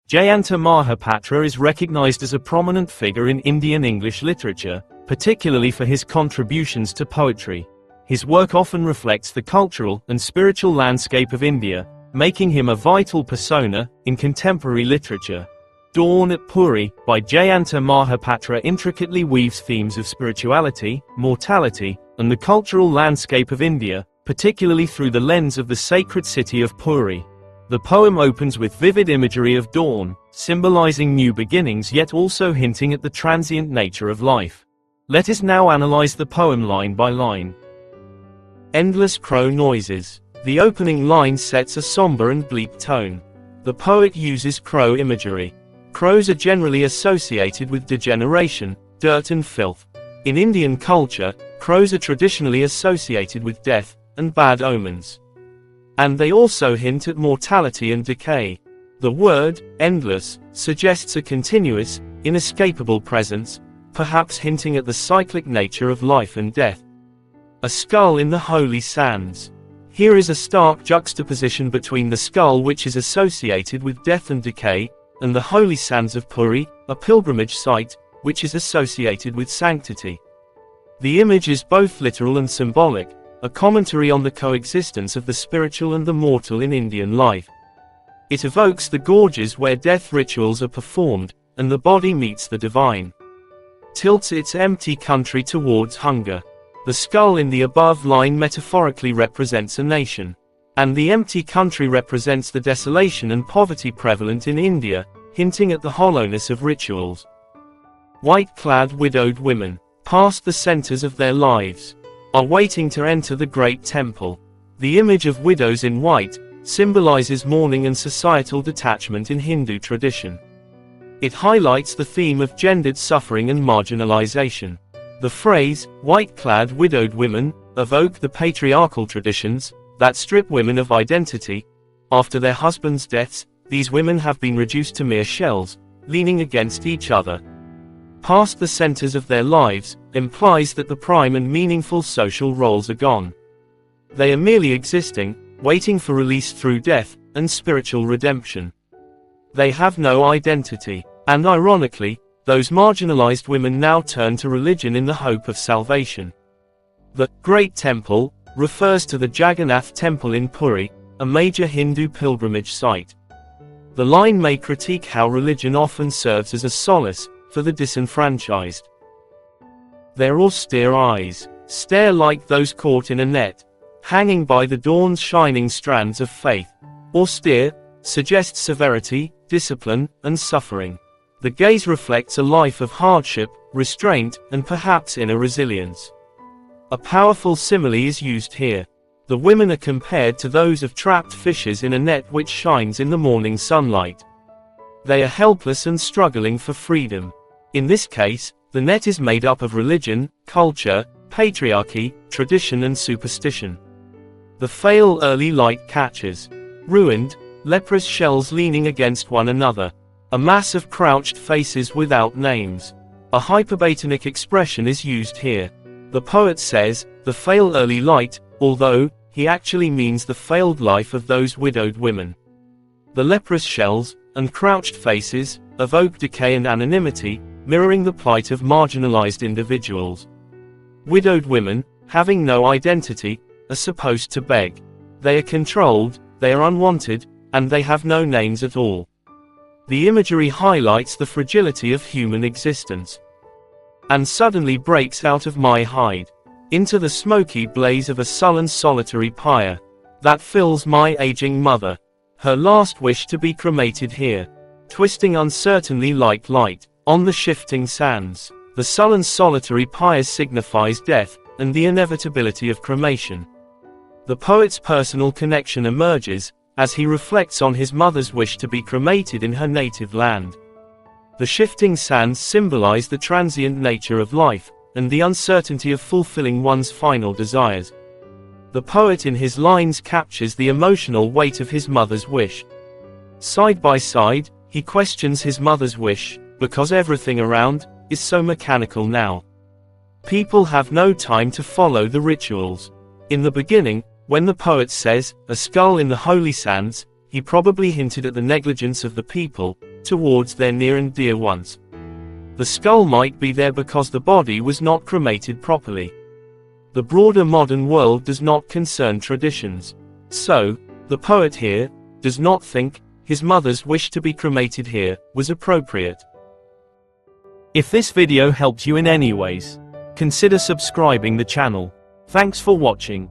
Jayanta Mahapatra is recognized as a prominent figure in Indian English literature, particularly for his contributions to poetry. His work often reflects the cultural and spiritual landscape of India, making him a vital persona in contemporary literature. Dawn at Puri, by Jayanta Mahapatra, intricately weaves themes of spirituality, mortality, and the cultural landscape of India, particularly through the lens of the sacred city of Puri. The poem opens with vivid imagery of dawn, symbolizing new beginnings yet also hinting at the transient nature of life. Let us now analyze the poem line by line. Endless crow noises. The opening line sets a somber and bleak tone. The poet uses crow imagery. Crows are generally associated with degeneration, dirt and filth. In Indian culture, crows are traditionally associated with death and bad omens. And they also hint at mortality and decay. The word, endless, suggests a continuous, inescapable presence, perhaps hinting at the cyclic nature of life and death. A skull in the holy sands. Here is a stark juxtaposition between the skull, which is associated with death and decay, and the holy sands of Puri, a pilgrimage site, which is associated with sanctity. The image is both literal and symbolic, a commentary on the coexistence of the spiritual and the mortal in Indian life. It evokes the gorges where death rituals are performed, and the body meets the divine. Tilts its empty country towards hunger. The skull in the above line metaphorically represents a nation, and the empty country represents the desolation and poverty prevalent in India, hinting at the hollowness of rituals. White-clad widowed women, past the centers of their lives, are waiting to enter the great temple. The image of widows in white symbolizes mourning and societal detachment in Hindu tradition. It highlights the theme of gendered suffering and marginalization. The phrase, white-clad widowed women, evoke the patriarchal traditions that strip women of identity. After their husbands' deaths, these women have been reduced to mere shells, leaning against each other. Past the centers of their lives implies that the prime and meaningful social roles are gone. They are merely existing, waiting for release through death and spiritual redemption. They have no identity, and ironically, those marginalized women now turn to religion in the hope of salvation. The Great Temple refers to the Jagannath Temple in Puri, a major Hindu pilgrimage site. The line may critique how religion often serves as a solace for the disenfranchised. Their austere eyes stare like those caught in a net, hanging by the dawn's shining strands of faith. Austere suggests severity, discipline, and suffering. The gaze reflects a life of hardship, restraint, and perhaps inner resilience. A powerful simile is used here. The women are compared to those of trapped fishes in a net which shines in the morning sunlight. They are helpless and struggling for freedom. In this case, the net is made up of religion, culture, patriarchy, tradition and superstition. The frail early light catches ruined, leprous shells leaning against one another. A mass of crouched faces without names. A hyperbatonic expression is used here. The poet says, the frail early light, although he actually means the failed life of those widowed women. The leprous shells and crouched faces evoke decay and anonymity, mirroring the plight of marginalized individuals. Widowed women, having no identity, are supposed to beg. They are controlled, they are unwanted, and they have no names at all. The imagery highlights the fragility of human existence. And suddenly breaks out of my hide, into the smoky blaze of a sullen solitary pyre, that fills my aging mother, her last wish to be cremated here, twisting uncertainly like light, on the shifting sands. The sullen solitary pyre signifies death, and the inevitability of cremation. The poet's personal connection emerges, as he reflects on his mother's wish to be cremated in her native land. The shifting sands symbolize the transient nature of life, and the uncertainty of fulfilling one's final desires. The poet in his lines captures the emotional weight of his mother's wish. Side by side, he questions his mother's wish, because everything around is so mechanical now. People have no time to follow the rituals. In the beginning, when the poet says, a skull in the holy sands, he probably hinted at the negligence of the people, towards their near and dear ones. The skull might be there because the body was not cremated properly. The broader modern world does not concern traditions. So, the poet here does not think his mother's wish to be cremated here was appropriate. If this video helped you in any ways, consider subscribing the channel. Thanks for watching.